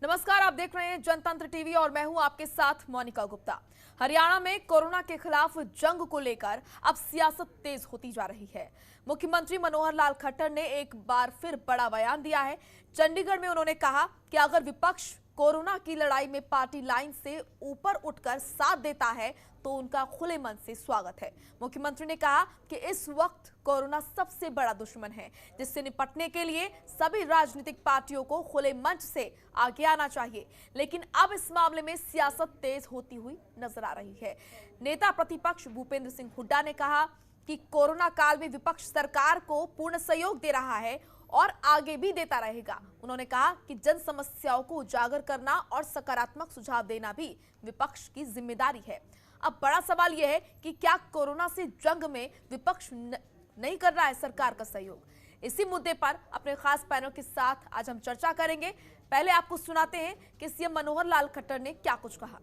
नमस्कार, आप देख रहे हैं जनतंत्र टीवी और मैं हूं आपके साथ मोनिका गुप्ता। हरियाणा में कोरोना के खिलाफ जंग को लेकर अब सियासत तेज होती जा रही है। मुख्यमंत्री मनोहर लाल खट्टर ने एक बार फिर बड़ा बयान दिया है। चंडीगढ़ में उन्होंने कहा कि अगर विपक्ष कोरोना की लड़ाई में पार्टी लाइन से ऊपर उठकर साथ देता है तो उनका खुले मन से स्वागत है। मुख्यमंत्री ने कहा कि इस वक्त कोरोना सबसे बड़ा दुश्मन है, जिससे निपटने के लिए सभी राजनीतिक पार्टियों को खुले मंच से आगे आना चाहिए। लेकिन अब इस मामले में सियासत तेज होती हुई नजर आ रही है। नेता प्रतिपक्ष भूपेंद्र सिंह हुड्डा ने कहा कि कोरोना काल में विपक्ष सरकार को पूर्ण सहयोग दे रहा है और आगे भी देता रहेगा। उन्होंने कहा कि जन समस्याओं को उजागर करना और सकारात्मक सुझाव देना भी विपक्ष की जिम्मेदारी है। अब बड़ा सवाल यह है कि क्या कोरोना से जंग में विपक्ष नहीं कर रहा है सरकार का सहयोग। इसी मुद्दे पर अपने खास पैनल के साथ आज हम चर्चा करेंगे। पहले आपको सुनाते हैं कि सीएम मनोहर लाल खट्टर ने क्या कुछ कहा।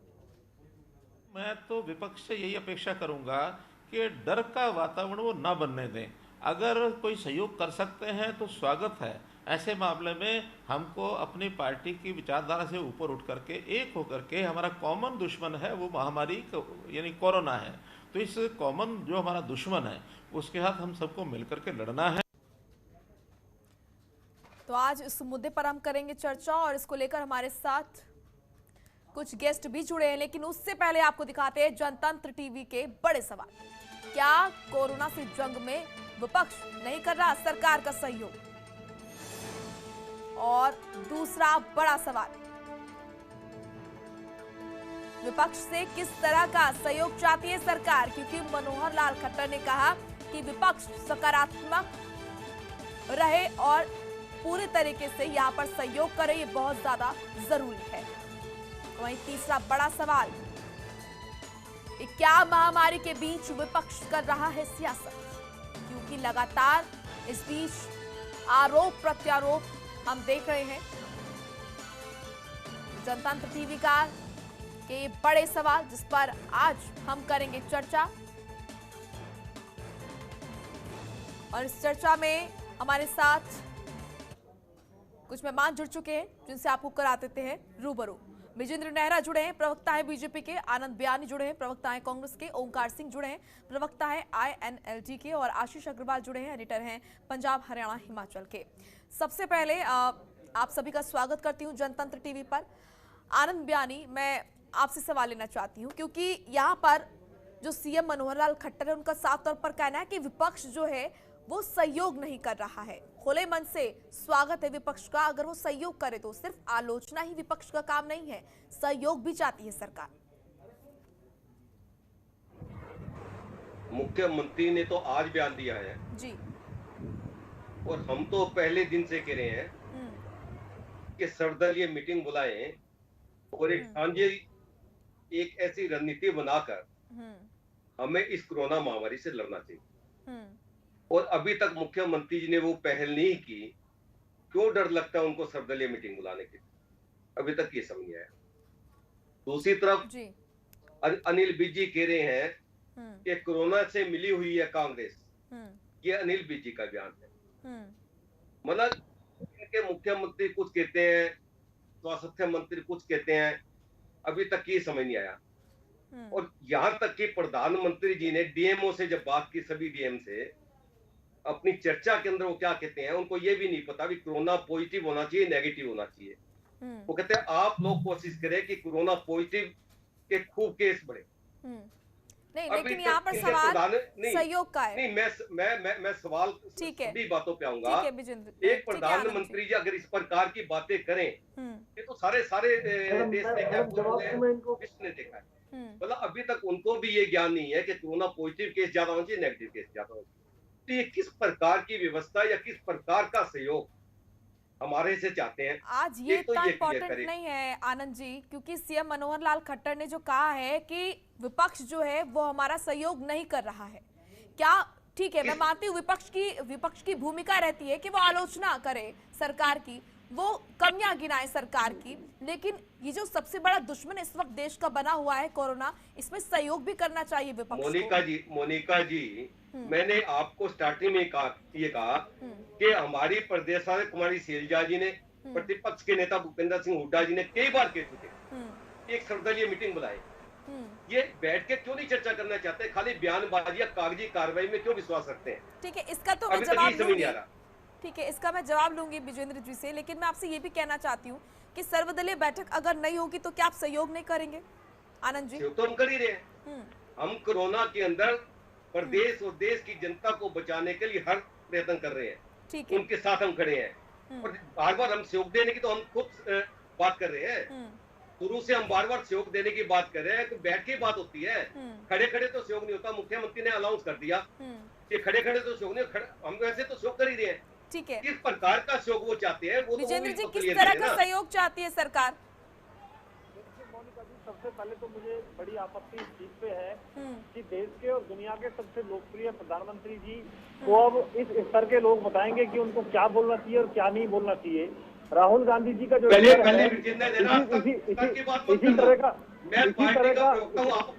मैं तो विपक्ष से यही अपेक्षा करूंगा कि डर का वातावरण वो ना बनने दें। अगर कोई सहयोग कर सकते हैं तो स्वागत है। ऐसे मामले में हमको अपनी पार्टी की विचारधारा से ऊपर उठ करके एक होकर के हमारा कॉमन दुश्मन है वो महामारी यानी कोरोना है। तो इस कॉमन जो हमारा दुश्मन है उसके साथ हम सबको मिलकर के लड़ना है। तो आज इस मुद्दे पर हम करेंगे चर्चा और इसको लेकर हमारे साथ कुछ गेस्ट भी जुड़े हैं, लेकिन उससे पहले आपको दिखाते हैं जनतंत्र टीवी के बड़े सवाल। क्या कोरोना से जंग में विपक्ष नहीं कर रहा सरकार का सहयोग? और दूसरा बड़ा सवाल, विपक्ष से किस तरह का सहयोग चाहती है सरकार? क्योंकि मनोहर लाल खट्टर ने कहा कि विपक्ष सकारात्मक रहे और पूरे तरीके से यहां पर सहयोग करे, ये बहुत ज्यादा जरूरी है। वहीं तीसरा बड़ा सवाल, क्या महामारी के बीच विपक्ष कर रहा है सियासत? क्योंकि लगातार इस बीच आरोप प्रत्यारोप हम देख रहे हैं। जनतंत्र टीवी का के बड़े सवाल जिस पर आज हम करेंगे चर्चा, और इस चर्चा में हमारे साथ कुछ मेहमान जुड़ चुके हैं जिनसे आपको करा देते हैं रूबरू। विजेंद्र नेहरा जुड़े हैं, प्रवक्ता है बीजेपी के। आनंद बयानी जुड़े हैं, प्रवक्ता है कांग्रेस के। ओंकार सिंह जुड़े हैं, प्रवक्ता है INLD के। और आशीष अग्रवाल जुड़े हैं, एडिटर हैं पंजाब हरियाणा हिमाचल के। सबसे पहले आप सभी का स्वागत करती हूं जनतंत्र टीवी पर। आनंद बयानी, मैं आपसे सवाल लेना चाहती हूं क्योंकि यहाँ पर जो सीएम मनोहर लाल खट्टर है उनका साफ तौर पर कहना है कि विपक्ष जो है वो सहयोग नहीं कर रहा है। खुले मन से स्वागत है विपक्ष का, अगर वो सहयोग करे तो। सिर्फ आलोचना ही विपक्ष का काम नहीं है, सहयोग भी चाहती है सरकार। मुख्यमंत्री ने तो आज बयान दिया है जी, और हम तो पहले दिन से कह रहे हैं कि सर्वदलीय मीटिंग बुलाएं और एक साझी एक ऐसी रणनीति बनाकर हमें इस कोरोना महामारी से लड़ना चाहिए। और अभी तक मुख्यमंत्री जी ने वो पहल नहीं की। क्यों डर लगता है उनको सर्वदलीय मीटिंग बुलाने के? अभी तक ये समझ नहीं आया। दूसरी तरफ अनिल विज कह रहे हैं कि कोरोना से मिली हुई है कांग्रेस। ये अनिल विज का बयान है। मतलब इनके मुख्यमंत्री कुछ कहते हैं, स्वास्थ्य मंत्री कुछ कहते हैं, अभी तक ये समझ नहीं आया। और यहां तक कि प्रधानमंत्री जी ने डीएमओ से जब बात की, सभी डीएम से अपनी चर्चा के अंदर वो क्या कहते हैं, उनको ये भी नहीं पता कि कोरोना पॉजिटिव होना चाहिए नेगेटिव होना चाहिए। वो कहते हैं आप लोग कोशिश करें कि कोरोना पॉजिटिव के खूब केस बढ़े। नहीं, लेकिन यहाँ पर सवाल सहयोग का है। नहीं, मैं सवाल सभी बातों पे आऊंगा। एक प्रधानमंत्री जी अगर इस प्रकार की बातें करें, ये तो सारे देश ने क्या, विश्व ने देखा है। मतलब अभी तक उनको भी ये ज्ञान नहीं है कि कोरोना पॉजिटिव केस ज्यादा होना चाहिए, नेगेटिव केस ज्यादा होना चाहिए। तो ये किस प्रकार की व्यवस्था या किस प्रकार का सहयोग हमारे से चाहते हैं? आज ये इतना इम्पोर्टेंट नहीं है आनंद जी, क्योंकि सीएम मनोहर लाल खट्टर ने जो कहा है कि विपक्ष जो है वो हमारा सहयोग नहीं कर रहा है। क्या ठीक है, मैं मानती हूँ विपक्ष की भूमिका रहती है कि वो आलोचना करे सरकार की, वो कमियां गिनाए सरकार की, लेकिन ये जो सबसे बड़ा दुश्मन इस वक्त देश का बना हुआ है कोरोना, इसमें सहयोग भी करना चाहिए विपक्ष को। मोनिका जी मैंने आपको स्टार्टिंग में कहा कि हमारी प्रदेश कुमारी शैलजा जी ने प्रतिपक्ष के नेता भूपेंद्र सिंह हुड्डा जी ने कई बार कह चुके, एक सर्वदलीय मीटिंग बुलाए। ये बैठ के क्यों नहीं चर्चा करना चाहते, खाली बयानबाजी या कागजी कार्रवाई में क्यों विश्वास रखते हैं? ठीक है, इसका तो मैं जवाब लूंगी। ठीक है, इसका मैं जवाब लूंगी विजेंद्र जी से, लेकिन मैं आपसे ये भी कहना चाहती हूँ कि सर्वदलीय बैठक अगर नहीं होगी तो क्या आप सहयोग नहीं करेंगे? आनंद जी, तो हम कर ही रहे हैं। हम कोरोना के अंदर प्रदेश और देश की जनता को बचाने के लिए हर प्रयत्न कर रहे हैं। ठीक है, उनके साथ हम खड़े हैं और बार बार हम सहयोग देने की तो हम खुद बात कर रहे हैं। शुरू से हम बार बार सहयोग देने की बात कर रहे हैं। तो बैठ के बात होती है, खड़े खड़े तो सहयोग नहीं होता। मुख्यमंत्री ने अनाउंस कर दिया कि खड़े खड़े तो सहयोग नहीं, हम वैसे तो सहयोग कर ही रहे हैं। ठीक है, किस प्रकार का सहयोग वो चाहते हैं, वो विजेंद्र जी तो किस तरह का सहयोग चाहती है सरकार? मोनिका जी, सबसे पहले तो मुझे बड़ी आपत्ति इस चीज पे है कि देश के और दुनिया के सबसे लोकप्रिय प्रधानमंत्री जी को अब इस स्तर के लोग बताएंगे कि उनको क्या बोलना चाहिए और क्या नहीं बोलना चाहिए। राहुल गांधी जी का जो इसी तरह का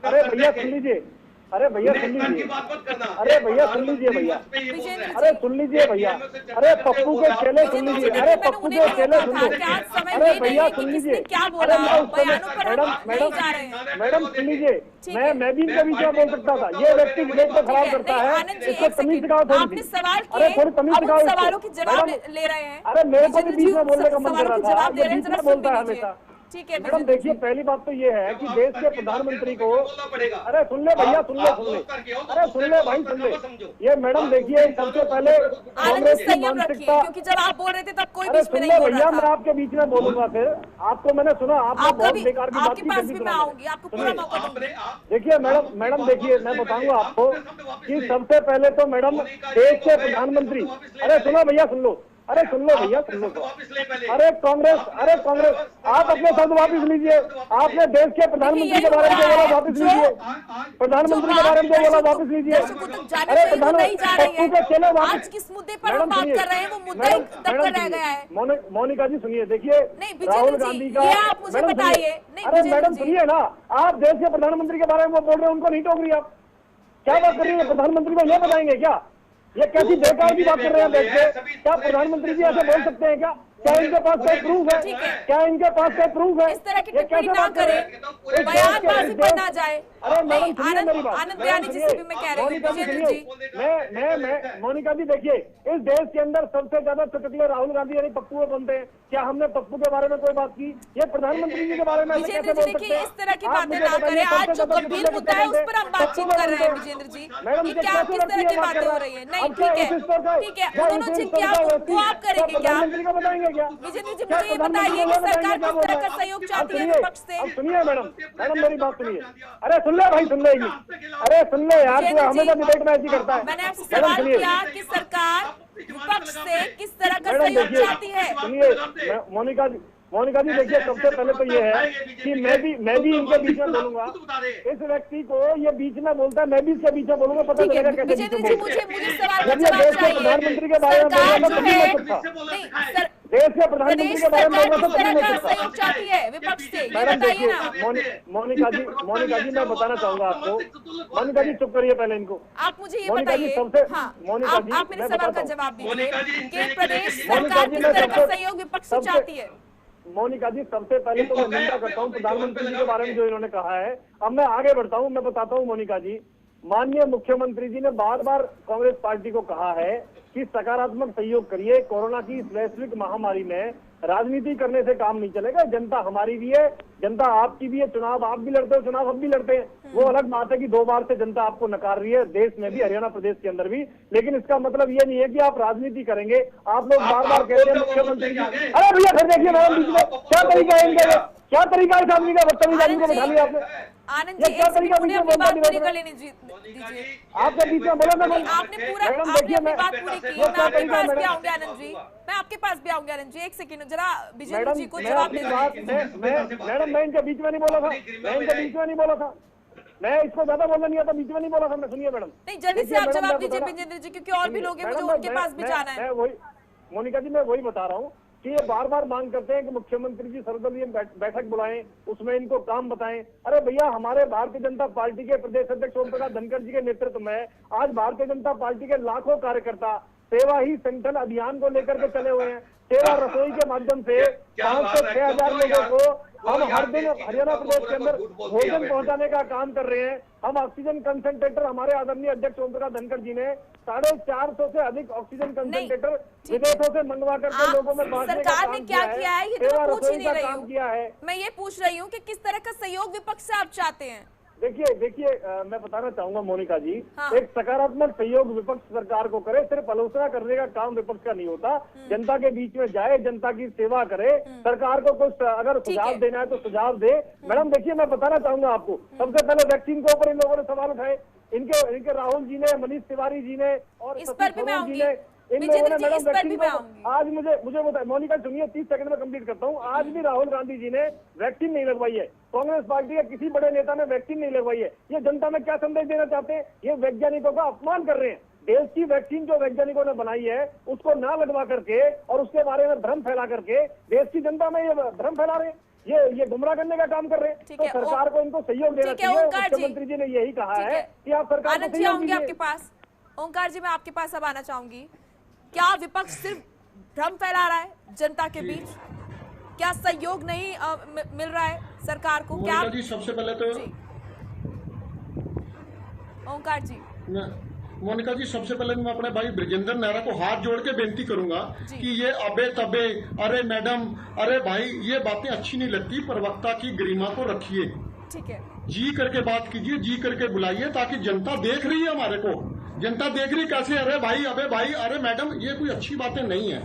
अरे भैया सुन लीजिए, अरे भैया सुन लीजिए, अरे भैया सुन लीजिए, भैया अरे सुन लीजिए, भैया अरे पप्पू के चेले सुन लीजिए, अरे पप्पू के चेले सुन लो, अरे भैया सुन लीजिए, अरे मैं उस समय मैडम सुन लीजिए, मैं भी इनके बीच में बोल सकता था। ये व्यक्ति विवेक को खराब करता है, इसको तमीज सिखाओ थोड़ी सी, अरे थोड़ी तमीज सिखाओ इसको। अरे मेरे को भी बीच में बोलने का मन कर रहा था, ये बीच में बोलता है हमेशा। ठीक है मैडम देखिए, पहली बात तो ये है कि देश के प्रधानमंत्री को, अरे सुन ले भैया सुन ले, अरे सुन ले भाई सुन ले, ये मैडम देखिए सबसे पहले कांग्रेस की मानसिकता, क्योंकि जब आप बोल रहे थे तब कोई अरे बीच में सुन नहीं ले बोल भैया, रहा मैं था। आपके बीच में बोलूंगा। फिर आपको मैंने सुना, आपने बहुत बेकार की बात आपके पास भी मैं आऊंगी, आपको पूरा मौका दूंगी। देखिए मैडम देखिए, मैं बताऊंगा आपको कि सबसे पहले तो मैडम देश के प्रधानमंत्री, अरे सुनो भैया सुन लो, अरे सुन लो भैया सुन लो, अरे कांग्रेस आप अपने शब्द वापिस लीजिए। आपने देश के प्रधानमंत्री के बारे में जो बोला वापिस लीजिए, प्रधानमंत्री के बारे में जो बोला वापिस लीजिए। अरे प्रधानमंत्री के चले वापिस, किस मुद्दे पर हम बात कर रहे हैं, वो मुद्दा ही दबकर रह गया है। मोनिका जी सुनिए, देखिए राहुल गांधी का, आप मुझे बताइए। अरे मैडम सुनिए ना, आप देश के प्रधानमंत्री के बारे में वो बोल रहे हैं, उनको नहीं टोक रही आप, क्या बात कर रही है? प्रधानमंत्री को ये बताएंगे क्या? ये कैसी बेकार की बात कर रहे हैं देश के? क्या प्रधानमंत्री जी ऐसे बोल सकते हैं क्या? क्या इनके पास कोई प्रूफ है? क्या इनके पास कोई प्रूफ है? इस तरह की टिप्पणी ना करें, बयानबाजी पर ना जाए। अरे मैडम सुनिए मेरी बात, आनंद बयानी जी से भी मैं कह रही हूँ, विजेंद्र जी मैं मोनिका जी देखिए, इस देश के अंदर सबसे ज्यादा चुटकुले राहुल गांधी यानी पप्पू को बनते हैं। क्या हमने पप्पू के बारे में कोई बात की? ये प्रधानमंत्री जी के बारे में विजेंद्र जी देखिए, इस तरह की बातें ना करें। आज जो गंभीर मुद्दा है उस पर हम बातचीत कर रहे हैं विजेंद्र जी, कि क्या किस तरह की बातें हो रही है। नहीं ठीक है, दोनों चीज क्या वो आप करेंगे क्या? बताएंगे क्या? विजेंद्र जी मुझे ये बताइए कि सरकार किस तरह का सहयोग चाहती है विपक्ष से? सुनिए मैडम मेरी बात सुनिए, अरे सुन ले भाई सुन ले, अरे सुन ले यार, तू हमेशा डिबेट में ऐसी करता है। मैंने आपसे सवाल किया कि सरकार विपक्ष से किस तरह का सहयोग चाहती है। सुनिए मोनिका जी देखिए, सबसे पहले तो ये है कि मैं भी इनके बीच में बोलूंगा। इस व्यक्ति को ये बीच में बोलता है, मैं भी इसके बीच में बोलूंगा, पता चलेगा कैसे बीच में बोलता मुझे सवाल है। जब ये देश के प्रधानमंत्री के बारे में बोलना तो कभी नहीं सकता, देश के प्रधानमंत्री के बारे में बोलना तो कभी नहीं सकता। मैडम देखिए मोनिका जी मैं बताना चाहूंगा आपको, मोनिका जी चुप करिए पहले इनको। आप मुझे ये बताइए, मोनिका जी आप मेरे सवाल का जवाब दीजिए कि प्रदेश सरकार किस तरह का सहयोग विपक्ष से चाहती है। मोनिका जी सबसे पहले तो मैं निंदा करता हूँ प्रधानमंत्री जी के बारे में जो इन्होंने कहा है। अब मैं आगे बढ़ता हूँ, मैं बताता हूँ मोनिका जी, माननीय मुख्यमंत्री जी ने बार बार कांग्रेस पार्टी को कहा है कि सकारात्मक सहयोग करिए। कोरोना की इस वैश्विक महामारी में राजनीति करने से काम नहीं चलेगा। जनता हमारी भी है, जनता आपकी भी है, चुनाव आप भी लड़ते हो, चुनाव हम भी लड़ते हैं। वो अलग बात है कि 2 बार से जनता आपको नकार रही है, देश में भी, हरियाणा प्रदेश के अंदर भी, लेकिन इसका मतलब ये नहीं है कि आप राजनीति करेंगे। आप लोग बार बार कहते हैं मुख्यमंत्री, अरे भैया फिर देखिए मैडम बीच में क्या तरीका है इनका, क्या तरीका है इस आदमी का? बदतमीज आदमी को बैठा लिया आपने। आनंद जी क्या तरीका बीच में बोलता नहीं कर लेने दीजिए, आपके बीच में बोला था आपने पूरा आपने अपनी बात पूरी की। मैं आपके पास भी आऊंगी आनंद जी, मैं आपके पास भी आऊंगी आनंद जी। एक सेकंड जरा विजेंद्र जी को जवाब दे। मैडम मैं इनके बीच में नहीं बोला था, मैं इनके बीच में नहीं बोला था, मैं इसको ज्यादा बोलना नहीं आता, बीच में नहीं बोला था मैं। सुनिए मैडम, नहीं जल्दी से आप जवाब दीजिए विजेंद्र जी, क्योंकि और भी लोग हैं, मुझे उनके पास भी जाना है। वही मोनिका जी मैं वही बता रहा हूँ कि ये बार बार मांग करते हैं कि मुख्यमंत्री जी सर्वदलीय बैठक बुलाएं, उसमें इनको काम बताएं। अरे भैया हमारे भारतीय जनता पार्टी के प्रदेश अध्यक्ष ओम प्रकाश धनखड़ जी के नेतृत्व में आज भारतीय जनता पार्टी के लाखों कार्यकर्ता सेवा ही संगठन अभियान को लेकर के चले हुए हैं। सेवा रसोई के माध्यम से 5 से 6,000 लोगों को हम हर दिन हरियाणा प्रदेश के अंदर भोजन पहुंचाने का काम कर रहे हैं। हम ऑक्सीजन कंसंट्रेटर, हमारे आदरणीय अध्यक्ष ओम प्रकाश धनखड़ जी ने 450 से अधिक ऑक्सीजन कंसंट्रेटर विदेशों से मंगवा करके लोगों में बांटने का सरकार काम ने क्या किया है, ये तो मैं पूछ ही नहीं रही काम किया है। हूँ। मैं ये पूछ रही हूँ कि किस तरह का सहयोग विपक्ष से आप चाहते हैं। देखिए मैं बताना चाहूंगा मोनिका जी, हाँ। एक सकारात्मक सहयोग विपक्ष सरकार को करे। सिर्फ आलोचना करने का काम विपक्ष का नहीं होता, जनता के बीच में जाए, जनता की सेवा करे। सरकार को कुछ अगर सुझाव देना है तो सुझाव दे। मैडम देखिए, मैं बताना चाहूंगा आपको, सबसे पहले वैक्सीन के ऊपर इन लोगों ने सवाल उठाए, इनके राहुल जी ने, मनीष तिवारी जी ने और इस पर भी मैं आऊंगी, इन लोगों ने मैडम इस पर भी वैक्सीन मैं को आऊंगी। आज मुझे बताए, मोनिका सुनिए, 30 सेकंड में कंप्लीट करता हूँ। आज भी राहुल गांधी जी ने वैक्सीन नहीं लगवाई है, कांग्रेस पार्टी के किसी बड़े नेता ने वैक्सीन नहीं लगवाई है। ये जनता में क्या संदेश देना चाहते हैं? ये वैज्ञानिकों का अपमान कर रहे हैं। देश की वैक्सीन जो वैज्ञानिकों ने बनाई है उसको ना लगवा करके और उसके बारे में भ्रम फैला करके देश की जनता में ये भ्रम फैला रहे हैं, ये गुमराह करने का काम कर रहे हैं। तो सरकार को इनको सहयोग देना चाहिए। मुख्यमंत्री जी ने यही कहा है कि आप सरकार को सहयोग दीजिए। आपके पास ओंकार जी, मैं आपके पास अब आना चाहूंगी। क्या विपक्ष सिर्फ भ्रम फैला रहा है जनता के बीच? क्या सहयोग नहीं मिल रहा है सरकार को? क्या जी, सबसे पहले तो ओंकार जी, मोनिका जी, सबसे पहले मैं अपने भाई ब्रजेंद्र नेहरा को हाथ जोड़ के बेनती करूंगा कि ये अबे तबे, अरे मैडम, अरे भाई, ये बातें अच्छी नहीं लगती। प्रवक्ता की गरिमा को रखिए, ठीक है, जी करके बात कीजिए, जी करके बुलाइए, ताकि जनता देख रही है हमारे को, जनता देख रही कैसे अरे भाई, अबे भाई, अरे मैडम, ये कोई अच्छी बातें नहीं है।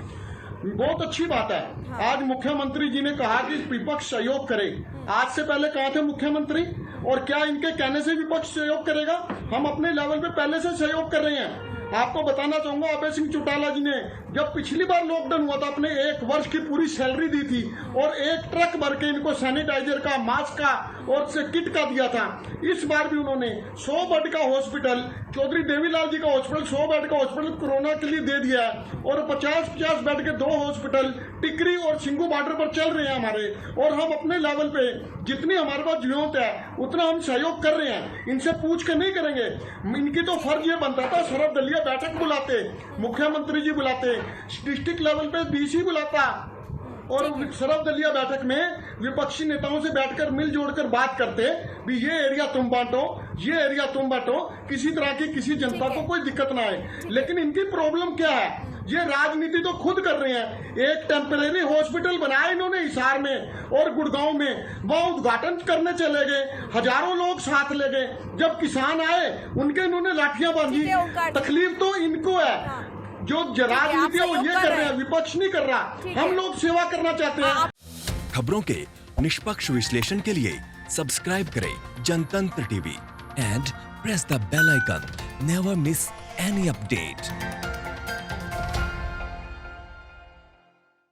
बहुत अच्छी बात है। हाँ। आज मुख्यमंत्री जी ने कहा कि विपक्ष सहयोग करे। आज से पहले कहाँ थे मुख्यमंत्री? और क्या इनके कहने से विपक्ष सहयोग करेगा? हम अपने लेवल पे पहले से सहयोग कर रहे हैं। आपको बताना चाहूंगा, अभय सिंह चौटाला जी ने जब पिछली बार लॉकडाउन हुआ था, अपने 1 वर्ष की पूरी सैलरी दी थी और 1 ट्रक भर के इनको सैनिटाइजर का, मास्क का और किट का दिया था। इस बार भी उन्होंने 100 बेड का हॉस्पिटल, चौधरी देवीलाल जी का हॉस्पिटल, 100 बेड का हॉस्पिटल कोरोना के लिए दे दिया है और 50-50 बेड के 2 हॉस्पिटल टिकरी और सिंगू बॉर्डर पर चल रहे हैं हमारे। और हम अपने लेवल पे जितनी हमारे पास जरूरत है उतना हम सहयोग कर रहे हैं। इनसे पूछ के नहीं करेंगे। इनकी तो फर्ज ये बनता था, सर्वदलीय बैठक बुलाते, मुख्यमंत्री जी बुलाते, डिस्ट्रिक्ट लेवल पे डीसी बुलाता और सर्वदलीय बैठक में विपक्षी नेताओं से बैठकर मिलजुल कर बात करते भी ये एरिया तुम बांटो, ये एरिया तुम बांटो, किसी तरह की किसी जनता को कोई दिक्कत ना आए। लेकिन इनकी प्रॉब्लम क्या है? ये राजनीति तो खुद कर रहे हैं। एक टेम्परेरी हॉस्पिटल बनाया इन्होंने हिसार में और गुड़गांव में, वहां उद्घाटन करने चले गए, हजारों लोग साथ ले गए। जब किसान आए उनके इन्होंने लाठियां बांधी। तकलीफ तो इनको है। जो राजनीति है वो ये कर रहे हैं, विपक्ष नहीं कर रहा। हम लोग सेवा करना चाहते हैं। खबरों के निष्पक्ष विश्लेषण के लिए सब्सक्राइब करें Jantantra TV and press the bell icon. Never miss any update.